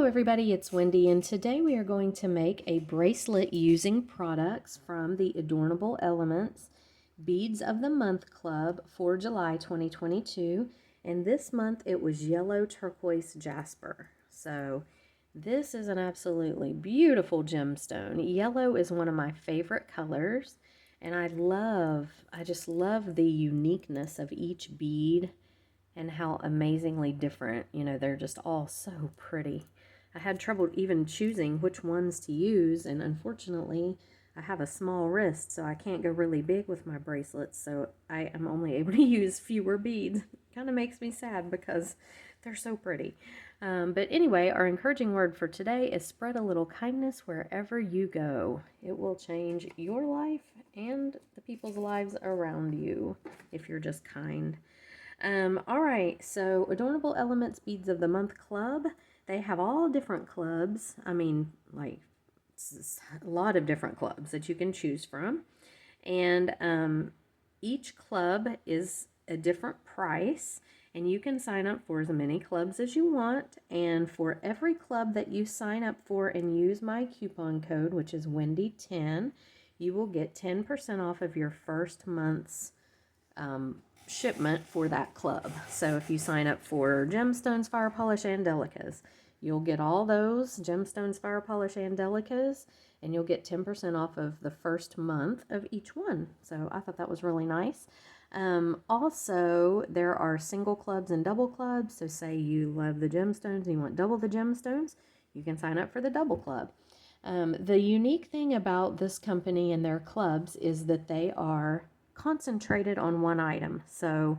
Hello everybody, it's Wendy, and today we are going to make a bracelet using products from the Adornable Elements Beads of the Month Club for July 2022. And this month it was yellow turquoise jasper. So this is an absolutely beautiful gemstone. Yellow is one of my favorite colors, and I just love the uniqueness of each bead and how amazingly different, they're just all so pretty. I had trouble even choosing which ones to use, and unfortunately I have a small wrist, so I can't go really big with my bracelets, so I am only able to use fewer beads. Kind of makes me sad because they're so pretty. But anyway, our encouraging word for today is spread a little kindness wherever you go. It will change your life and the people's lives around you if you're just kind. All right, so Adornable Elements Beads of the Month Club. They have all different clubs. I mean, like a lot of different clubs that you can choose from. And each club is a different price, and you can sign up for as many clubs as you want. And for every club that you sign up for and use my coupon code, which is Wendy10, you will get 10% off of your first month's shipment for that club. So if you sign up for Gemstones, Fire Polish, Angelicas, you'll get all those Gemstones, Fire Polish, Angelicas, and you'll get 10% off of the first month of each one. So I thought that was really nice. Also, there are single clubs and double clubs. So say you love the gemstones and you want double the gemstones, you can sign up for the double club. The unique thing about this company and their clubs is that they are concentrated on one item. So,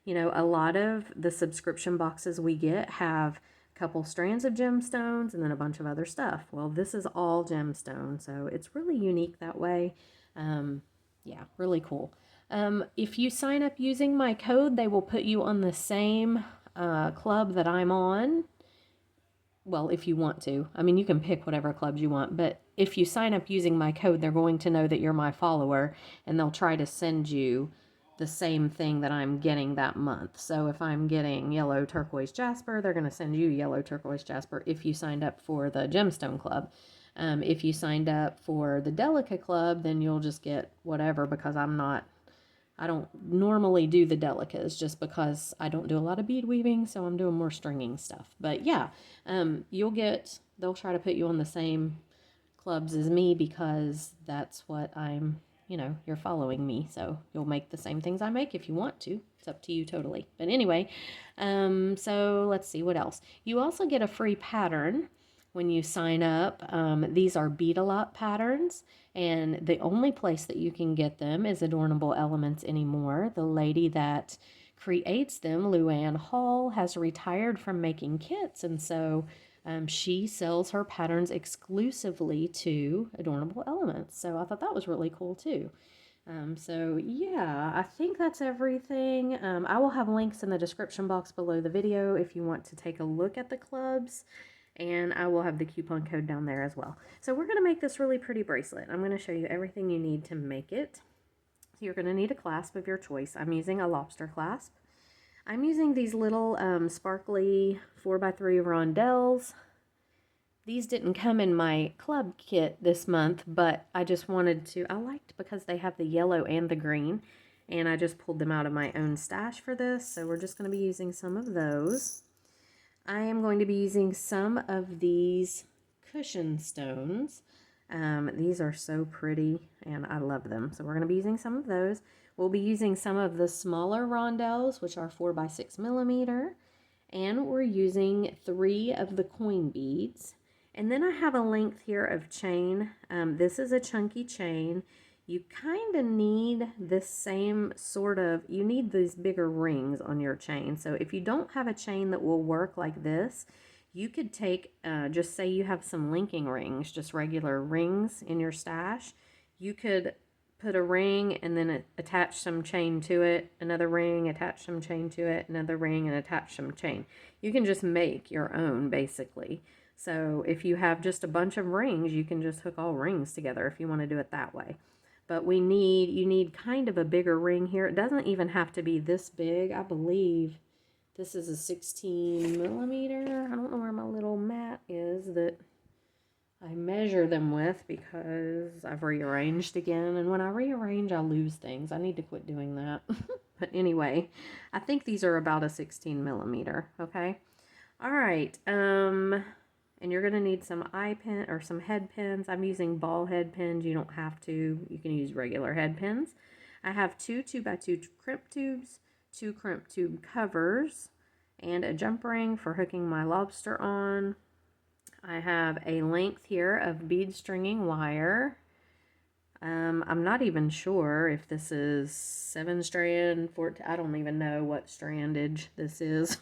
a lot of the subscription boxes we get have a couple strands of gemstones and then a bunch of other stuff. Well, this is all gemstone, so it's really unique that way. Yeah, really cool. If you sign up using my code, they will put you on the same club that I'm on. Well, if you want to. I mean, you can pick whatever clubs you want, but if you sign up using my code, they're going to know that you're my follower, and they'll try to send you the same thing that I'm getting that month. So if I'm getting yellow turquoise jasper, they're going to send you yellow turquoise jasper if you signed up for the gemstone club. If you signed up for the Delica club, then you'll just get whatever, because I don't normally do the delicas just because I don't do a lot of bead weaving, so I'm doing more stringing stuff. But yeah, they'll try to put you on the same clubs as me because that's what you're following me. So you'll make the same things I make if you want to. It's up to you totally. But anyway, so let's see what else. You also get a free pattern when you sign up. These are Bead-A-Lot patterns, and the only place that you can get them is Adornable Elements anymore. The lady that creates them, Luann Hall, has retired from making kits, and so she sells her patterns exclusively to Adornable Elements. So I thought that was really cool too. So yeah, I think that's everything. I will have links in the description box below the video if you want to take a look at the clubs. And I will have the coupon code down there as well. So we're going to make this really pretty bracelet. I'm going to show you everything you need to make it. So you're going to need a clasp of your choice. I'm using a lobster clasp. I'm using these little sparkly 4x3 rondelles. These didn't come in my club kit this month, but I just wanted to, I liked because they have the yellow and the green, and I just pulled them out of my own stash for this. So we're just going to be using some of those. I am going to be using some of these cushion stones. These are so pretty and I love them. So we're going to be using some of those. We'll be using some of the smaller rondelles, which are 4x6 millimeter. And we're using 3 of the coin beads. And then I have a length here of chain. This is a chunky chain. You kind of need this same sort of, you need these bigger rings on your chain. So if you don't have a chain that will work like this, you could take, just say you have some linking rings, just regular rings in your stash. You could put a ring and then attach some chain to it, another ring, attach some chain to it, another ring, and attach some chain. You can just make your own basically. So if you have just a bunch of rings, you can just hook all rings together if you want to do it that way. But you need kind of a bigger ring here. It doesn't even have to be this big. I believe This is a 16 millimeter. I don't know where my little mat is that I measure them with because I've rearranged again. And when I rearrange, I lose things. I need to quit doing that. But anyway, I think these are about a 16 millimeter. Okay. All right. And you're going to need some eye pin or some head pins. I'm using ball head pins. You don't have to. You can use regular head pins. I have 2 2x2 crimp tubes, 2 crimp tube covers, and a jump ring for hooking my lobster on. I have a length here of bead stringing wire. I'm not even sure if this is 7 strand, 14, I don't even know what strandage this is.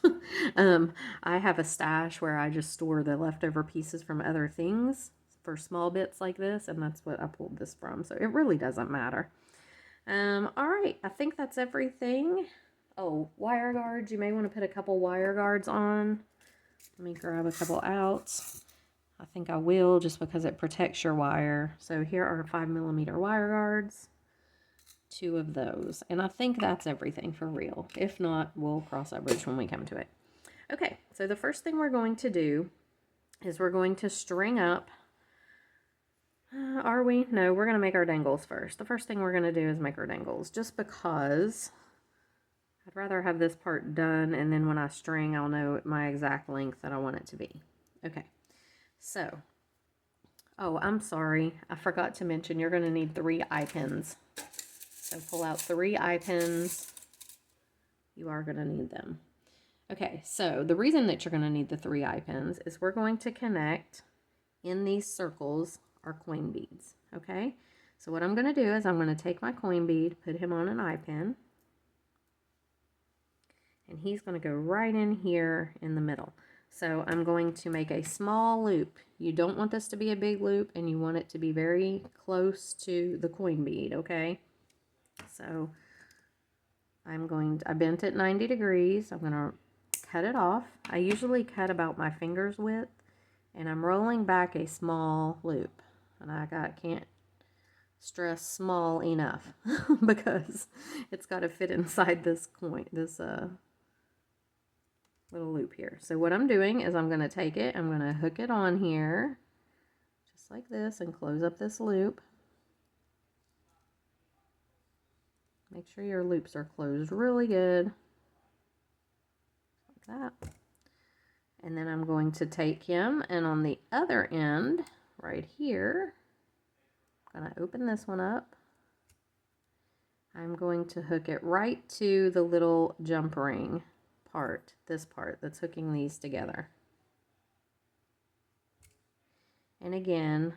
I have a stash where I just store the leftover pieces from other things for small bits like this, and that's what I pulled this from, so it really doesn't matter. All right, I think that's everything. Oh, wire guards. You may want to put a couple wire guards on. Let me grab a couple out. I think I will just because it protects your wire. So here are 5 millimeter wire guards, 2 of those. And I think that's everything for real. If not, we'll cross that bridge when we come to it. Okay, so the first thing we're going to do is we're going to string up. Are we? No, we're going to make our dangles first. The first thing we're going to do is make our dangles just because I'd rather have this part done and then when I string, I'll know my exact length that I want it to be. Okay. So, oh, I'm sorry. I forgot to mention you're going to need 3 eye pins. So pull out 3 eye pins. You are going to need them. Okay, so the reason that you're going to need the 3 eye pins is we're going to connect in these circles our coin beads. Okay, so what I'm going to do is I'm going to take my coin bead, put him on an eye pin, and he's going to go right in here in the middle. So I'm going to make a small loop. You don't want this to be a big loop, and you want it to be very close to the coin bead, okay? So I bent it 90 degrees. I'm going to cut it off. I usually cut about my finger's width, and I'm rolling back a small loop. And can't stress small enough because it's got to fit inside this little loop here. So what I'm doing is I'm going to take it, I'm going to hook it on here just like this and close up this loop. Make sure your loops are closed really good like that. And then I'm going to take him, and on the other end right here, I'm going to open this one up. I'm going to hook it right to the little jump ring part, this part that's hooking these together. And again,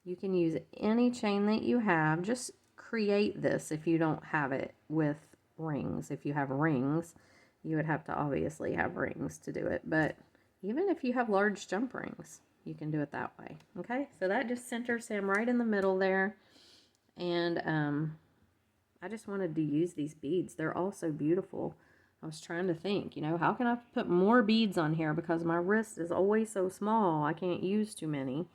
you can use any chain that you have. Just create this if you don't have it with rings. If you have rings, you would have to obviously have rings to do it. But even if you have large jump rings, you can do it that way. Okay, so that just centers him right in the middle there. And I just wanted to use these beads. They're all so beautiful. I was trying to think, you know, how can I put more beads on here because my wrist is always so small. I can't use too many.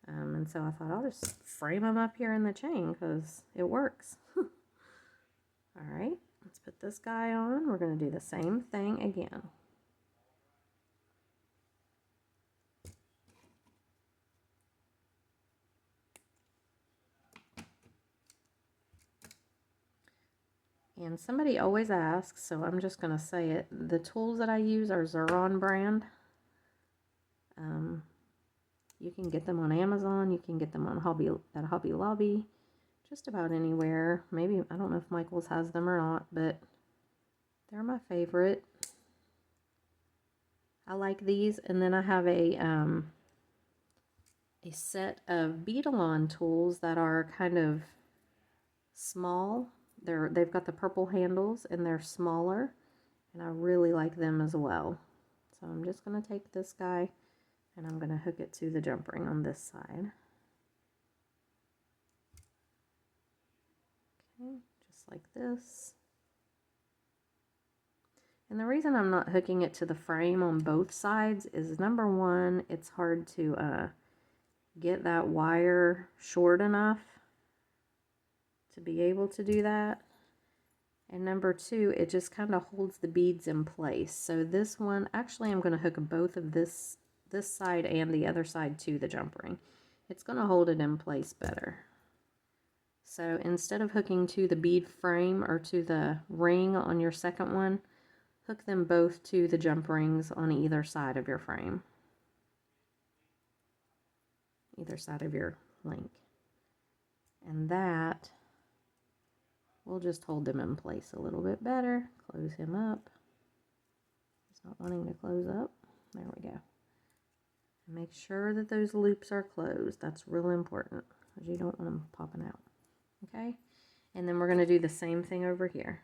And so I thought I'll just frame them up here in the chain because it works. All right, let's put this guy on. We're going to do the same thing again. And somebody always asks, so I'm just going to say it. The tools that I use are Xuron brand. You can get them on Amazon. You can get them on Hobby Lobby. Just about anywhere. Maybe, I don't know if Michael's has them or not, but they're my favorite. I like these. And then I have a set of Beadalon tools that are kind of small. They've got the purple handles and they're smaller, and I really like them as well. So I'm just going to take this guy and I'm going to hook it to the jump ring on this side. Okay, just like this. And the reason I'm not hooking it to the frame on both sides is, number one, it's hard to get that wire short enough to be able to do that. And number 2, it just kind of holds the beads in place. So this one, actually I'm going to hook both of this side and the other side to the jump ring. It's going to hold it in place better. So instead of hooking to the bead frame or to the ring on your second one, hook them both to the jump rings on either side of your frame. Either side of your link. And that will just hold them in place a little bit better. Close him up. He's not wanting to close up. There we go. And make sure that those loops are closed. That's really important because you don't want them popping out. Okay? And then we're going to do the same thing over here.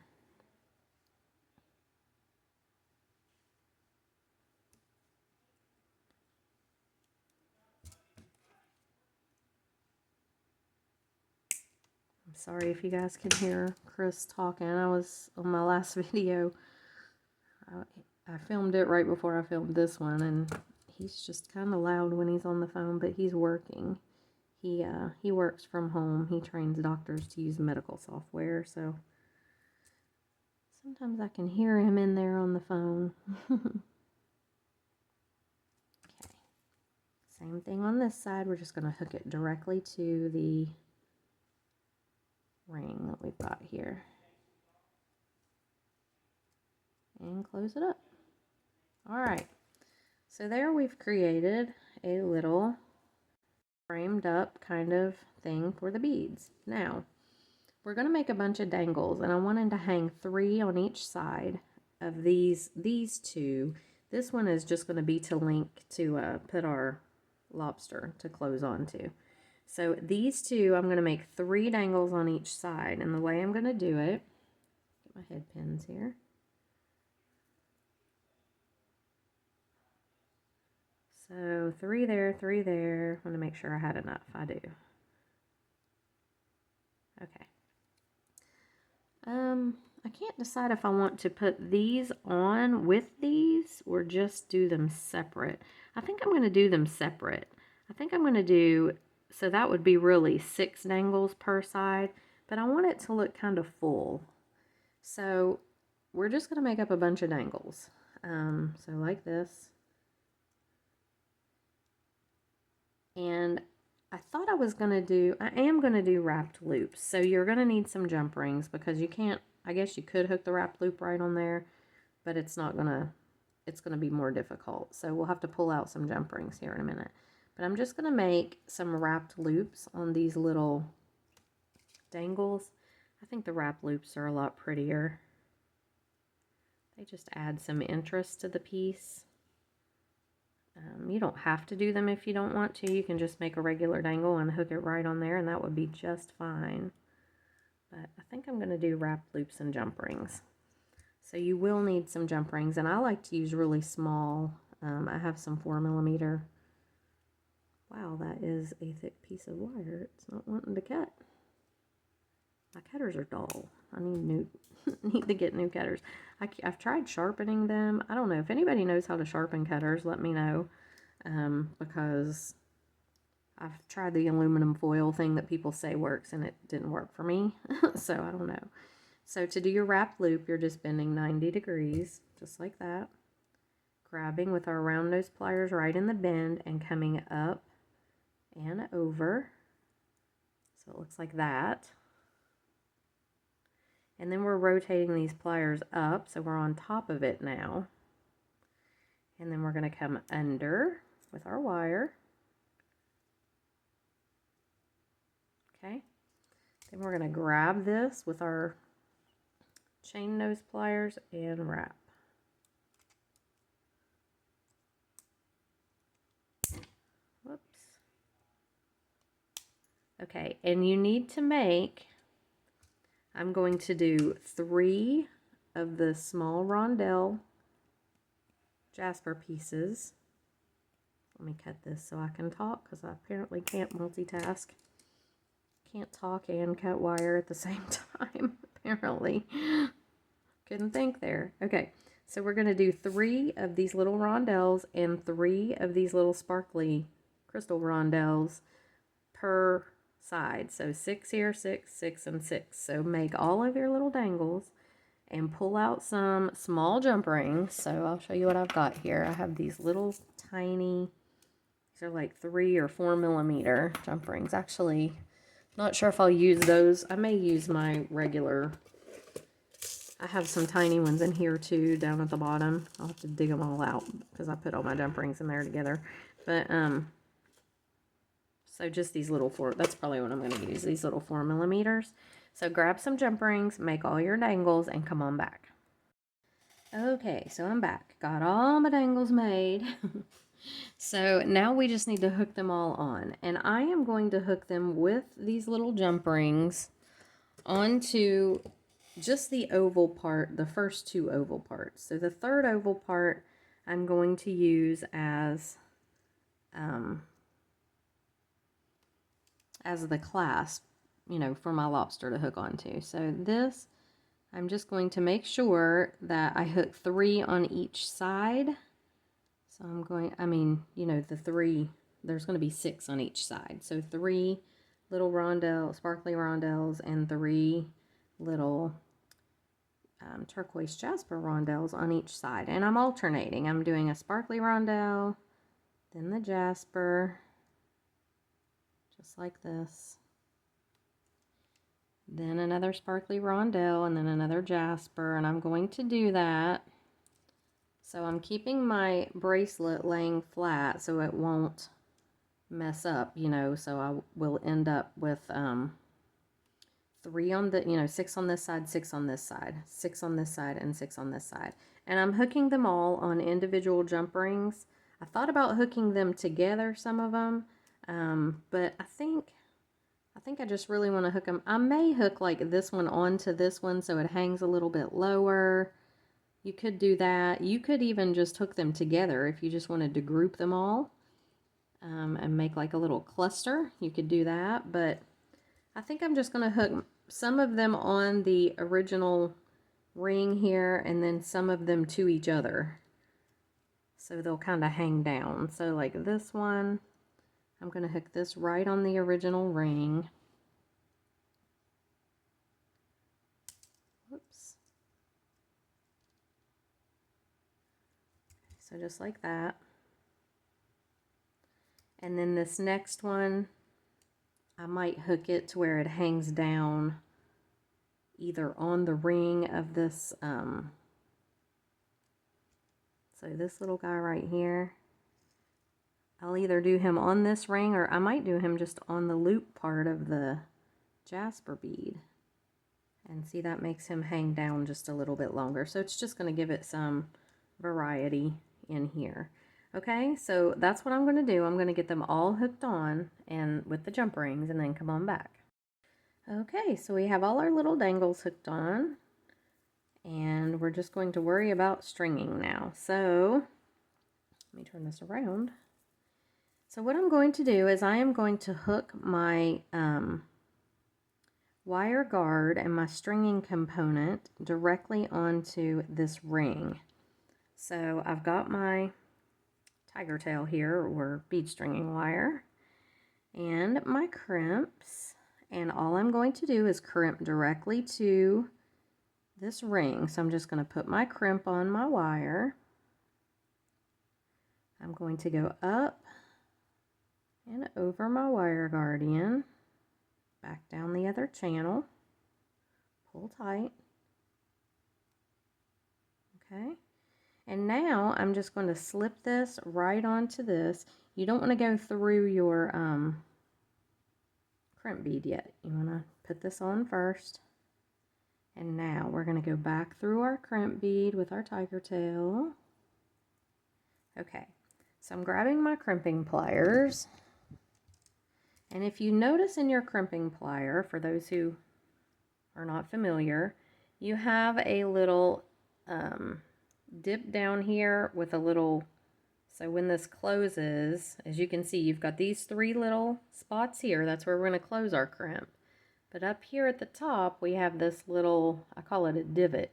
I'm sorry if you guys can hear Chris talking. I was on my last video. I filmed it right before I filmed this one, and he's just kind of loud when he's on the phone, but he's working. He works from home. He trains doctors to use medical software, so sometimes I can hear him in there on the phone. Okay. Same thing on this side. We're just going to hook it directly to the ring that we've got here. And close it up. Alright, so there we've created a little framed up kind of thing for the beads. Now, we're going to make a bunch of dangles, and I wanted to hang 3 on each side of these 2. This one is just going to be to link to put our lobster to close onto. So these 2, I'm going to make 3 dangles on each side, and the way I'm going to do it, get my head pins here. So 3 there, 3 there. I want to make sure I had enough. I do. Okay. I can't decide if I want to put these on with these or just do them separate. I think I'm going to do them separate. I think I'm going to do, so that would be really 6 dangles per side, but I want it to look kind of full. So we're just going to make up a bunch of dangles. So like this. And I thought I am going to do wrapped loops. So you're going to need some jump rings because you can't, I guess you could hook the wrapped loop right on there, but it's going to be more difficult. So we'll have to pull out some jump rings here in a minute. But I'm just going to make some wrapped loops on these little dangles. I think the wrapped loops are a lot prettier. They just add some interest to the piece. You don't have to do them if you don't want to. You can just make a regular dangle and hook it right on there, and that would be just fine. But I think I'm going to do wrapped loops and jump rings. So you will need some jump rings, and I like to use really small. I have some 4mm. Wow, that is a thick piece of wire. It's not wanting to cut. My cutters are dull. I need need to get new cutters. I've tried sharpening them. I don't know if anybody knows how to sharpen cutters. Let me know, because I've tried the aluminum foil thing that people say works, and it didn't work for me. So I don't know. So to do your wrapped loop, you're just bending 90 degrees, just like that. Grabbing with our round nose pliers right in the bend and coming up and over. So it looks like that. And then we're rotating these pliers up, so we're on top of it now. And then we're going to come under with our wire. Okay. Then we're going to grab this with our chain nose pliers and wrap. Whoops. Okay, and you need to make, I'm going to do 3 of the small rondelle jasper pieces. Let me cut this so I can talk, because I apparently can't multitask. Can't talk and cut wire at the same time, apparently. Couldn't think there. Okay, so we're going to do 3 of these little rondelles and 3 of these little sparkly crystal rondelles per side. So 6 here, 6, 6, and 6. So make all of your little dangles and pull out some small jump rings. So I'll show you what I've got here. I have these little tiny, these are like 3 or 4 millimeter jump rings. Actually, not sure if I'll use those. I may use my regular. I have some tiny ones in here too, down at the bottom. I'll have to dig them all out because I put all my jump rings in there together. But, so just these little 4, that's probably what I'm going to use, these little 4 millimeters. So grab some jump rings, make all your dangles, and come on back. Okay, so I'm back. Got all my dangles made. So now we just need to hook them all on. And I am going to hook them with these little jump rings onto just the oval part, the first 2 oval parts. So the third oval part I'm going to use as the clasp, you know, for my lobster to hook onto. So this, I'm just going to make sure that I hook 3 on each side. So I'm going, you know, the 3, there's going to be 6 on each side. So 3 little sparkly rondelles, and 3 little turquoise jasper rondelles on each side. And I'm alternating. I'm doing a sparkly rondelle, then the jasper, just like this. Then another sparkly rondelle, and then another jasper, and I'm going to do that. So I'm keeping my bracelet laying flat so it won't mess up, you know, so I will end up with 3 on the, you know, 6 on this side, 6 on this side, 6 on this side, and 6 on this side. And I'm hooking them all on individual jump rings. I thought about hooking them together, some of them, but I think I just really want to hook them. I may hook like this one onto this one so it hangs a little bit lower. You could do that. You could even just hook them together if you just wanted to group them all and make like a little cluster. You could do that, but I think I'm just going to hook some of them on the original ring here and then some of them to each other, so they'll kind of hang down. So like this one, I'm going to hook this right on the original ring. Whoops. So just like that. And then this next one, I might hook it to where it hangs down either on the ring of this, so this little guy right here, I'll either do him on this ring or I might do him just on the loop part of the jasper bead. And see, that makes him hang down just a little bit longer. So it's just going to give it some variety in here. Okay, so that's what I'm going to do. I'm going to get them all hooked on and with the jump rings and then come on back. Okay, so we have all our little dangles hooked on and we're just going to worry about stringing now. So let me turn this around. So what I'm going to do is I am going to hook my wire guard and my stringing component directly onto this ring. So I've got my tiger tail here, or bead stringing wire, and my crimps, and all I'm going to do is crimp directly to this ring. So I'm just going to put my crimp on my wire. I'm going to go up and over my wire guardian, back down the other channel, pull tight. Okay, and now I'm just going to slip this right onto this. You don't want to go through your crimp bead yet. You want to put this on first. And now we're going to go back through our crimp bead with our tiger tail. Okay, so I'm grabbing my crimping pliers. And if you notice in your crimping plier, for those who are not familiar, you have a little dip down here with a little, so when this closes, as you can see, you've got these 3 little spots here. That's where we're going to close our crimp. But up here at the top, we have this little, I call it a divot.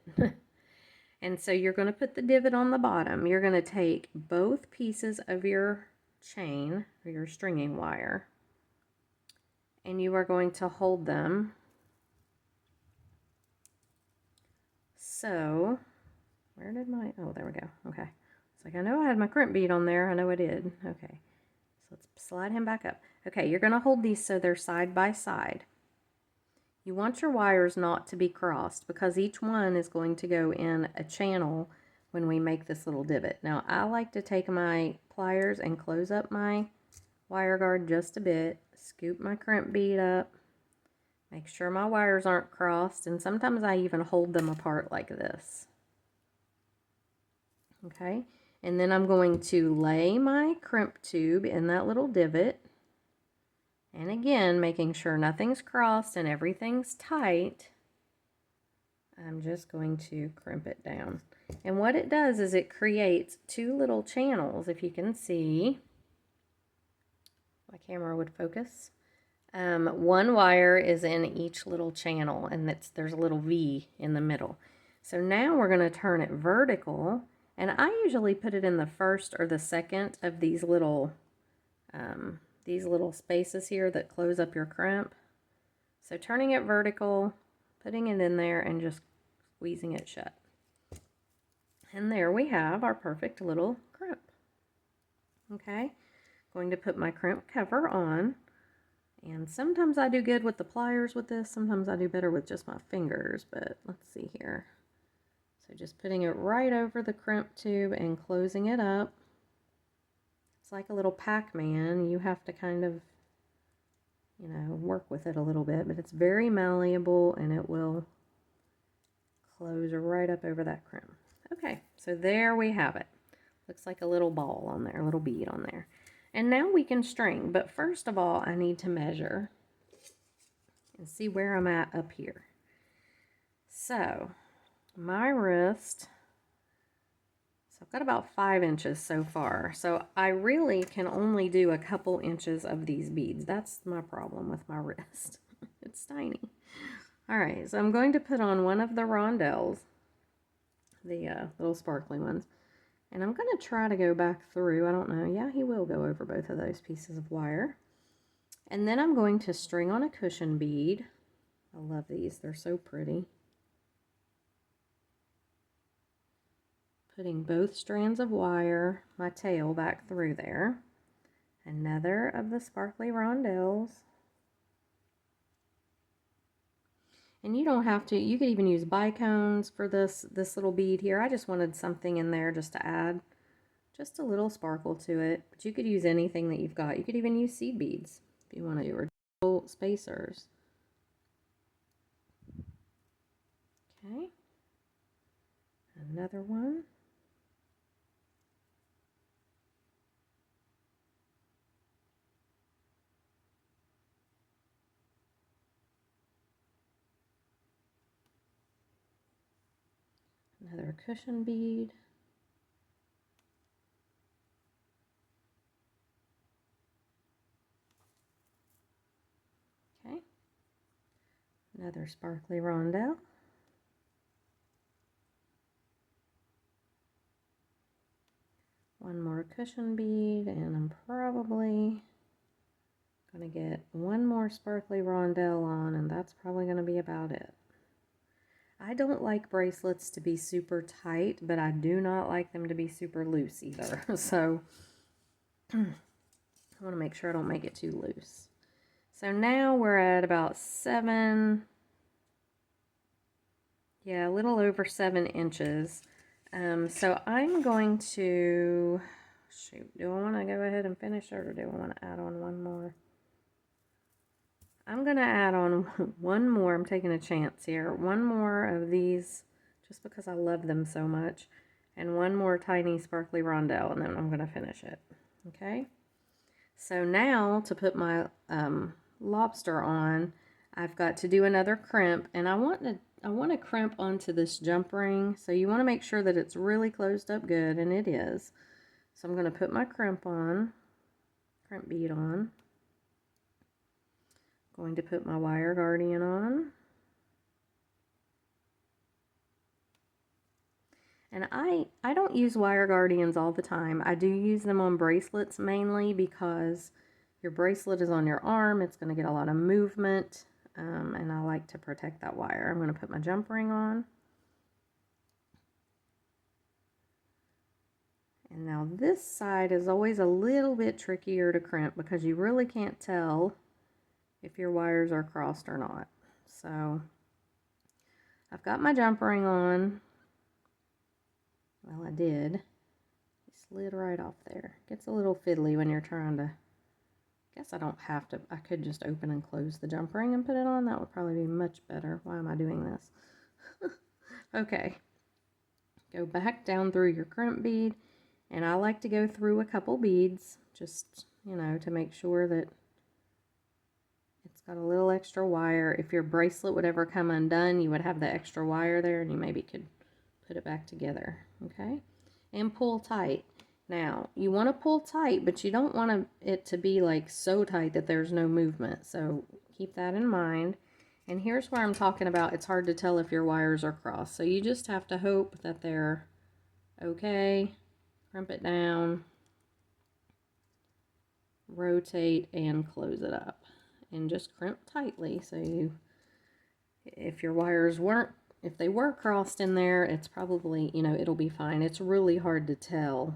And so you're going to put the divot on the bottom. You're going to take both pieces of your chain, or your stringing wire, and you are going to hold them So, where did my, oh, there we go. Okay. It's like, I know I had my crimp bead on there. I know I did. Okay. So let's slide him back up. Okay, you're going to hold these so they're side by side. You want your wires not to be crossed because each one is going to go in a channel when we make this little divot. Now, I like to take my pliers and close up my wire guard just a bit, scoop my crimp bead up, make sure my wires aren't crossed, and sometimes I even hold them apart like this. Okay, and then I'm going to lay my crimp tube in that little divot. And again, making sure nothing's crossed and everything's tight, I'm just going to crimp it down. And what it does is it creates two little channels, if you can see. My camera would focus. One wire is in each little channel, and there's a little V in the middle. So now we're going to turn it vertical, and I usually put it in the first or the second of these little spaces here that close up your crimp. So turning it vertical, putting it in there, and just squeezing it shut. And there we have our perfect little crimp. Okay, going to put my crimp cover on. And sometimes I do good with the pliers with this, sometimes I do better with just my fingers, but let's see here. So just putting it right over the crimp tube and closing it up. It's like a little Pac-Man. You have to kind of, you know, work with it a little bit, but it's very malleable and it will close right up over that crimp. Okay, so there we have it. Looks like a little ball on there, a little bead on there. And now we can string, but first of all, I need to measure and see where I'm at up here. So, my wrist, so I've got about 5 inches so far. So I really can only do a couple inches of these beads. That's my problem with my wrist. It's tiny. All right, so I'm going to put on one of the rondelles, the little sparkly ones. And I'm going to try to go back through. I don't know. Yeah, he will go over both of those pieces of wire. And then I'm going to string on a cushion bead. I love these. They're so pretty. Putting both strands of wire, my tail, back through there. Another of the sparkly rondelles. And you don't have to, you could even use bicones for this little bead here. I just wanted something in there just to add just a little sparkle to it. But you could use anything that you've got. You could even use seed beads if you want to, or little spacers. Okay. Another one. Another cushion bead. Okay. Another sparkly rondelle. One more cushion bead, and I'm probably going to get one more sparkly rondelle on, and that's probably going to be about it. I don't like bracelets to be super tight, but I do not like them to be super loose either. So I want to make sure I don't make it too loose. So now we're at about 7, yeah, a little over 7 inches. So I'm going to, shoot, do I want to go ahead and finish it, or do I want to add on one more? I'm going to add on one more. I'm taking a chance here. One more of these, just because I love them so much. And one more tiny sparkly rondelle, and then I'm going to finish it. Okay? So now, to put my lobster on, I've got to do another crimp. And I want to crimp onto this jump ring. So you want to make sure that it's really closed up good, and it is. So I'm going to put my crimp on, crimp bead on. Going to put my wire guardian on. And I don't use wire guardians all the time. I do use them on bracelets mainly because your bracelet is on your arm. It's going to get a lot of movement, and I like to protect that wire. I'm going to put my jump ring on. And now this side is always a little bit trickier to crimp because you really can't tell if your wires are crossed or not. So I've got my jump ring on. Well, I did. It slid right off there. Gets a little fiddly when you're trying to, guess I don't have to, I could just open and close the jump ring and put it on. That would probably be much better. Why am I doing this? Okay. Go back down through your crimp bead, and I like to go through a couple beads, just, you know, to make sure that it's got a little extra wire. If your bracelet would ever come undone, you would have the extra wire there, and you maybe could put it back together, okay? And pull tight. Now, you want to pull tight, but you don't want it to be like so tight that there's no movement, so keep that in mind. And here's where I'm talking about it's hard to tell if your wires are crossed. So you just have to hope that they're okay. Crimp it down, rotate, and close it up. And just crimp tightly so you, if your wires weren't, if they were crossed in there, it's probably, you know, it'll be fine. It's really hard to tell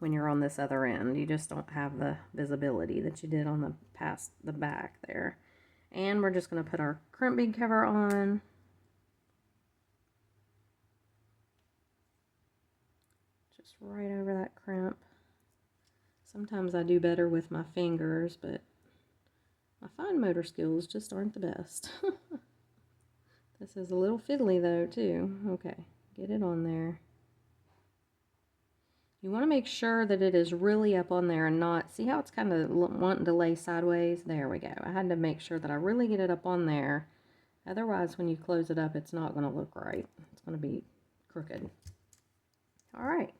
when you're on this other end. You just don't have the visibility that you did on the back there. And we're just going to put our crimp bead cover on. Just right over that crimp. Sometimes I do better with my fingers, but my fine motor skills just aren't the best. This is a little fiddly though too. Okay, get it on there. You want to make sure that it is really up on there and not, see how it's kind of wanting to lay sideways? There we go. I had to make sure that I really get it up on there. Otherwise, when you close it up, it's not going to look right. It's going to be crooked. All right.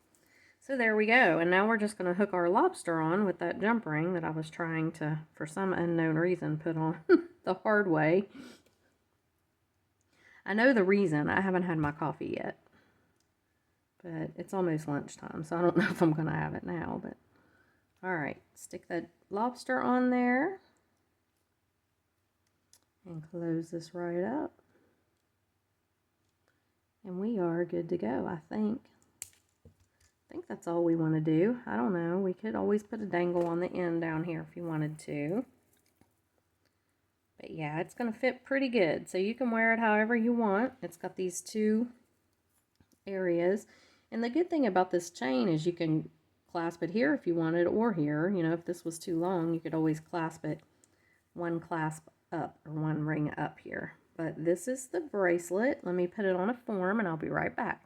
So there we go. And now we're just going to hook our lobster on with that jump ring that I was trying to, for some unknown reason, put on the hard way. I know the reason. I haven't had my coffee yet. But it's almost lunchtime, so I don't know if I'm going to have it now. But all right, stick that lobster on there and close this right up. And we are good to go, I think. I think that's all we want to do. I don't know. We could always put a dangle on the end down here if you wanted to. But yeah, it's going to fit pretty good. So you can wear it however you want. It's got these two areas. And the good thing about this chain is you can clasp it here if you wanted, or here. You know, if this was too long, you could always clasp it one clasp up or one ring up here. But this is the bracelet. Let me put it on a form and I'll be right back.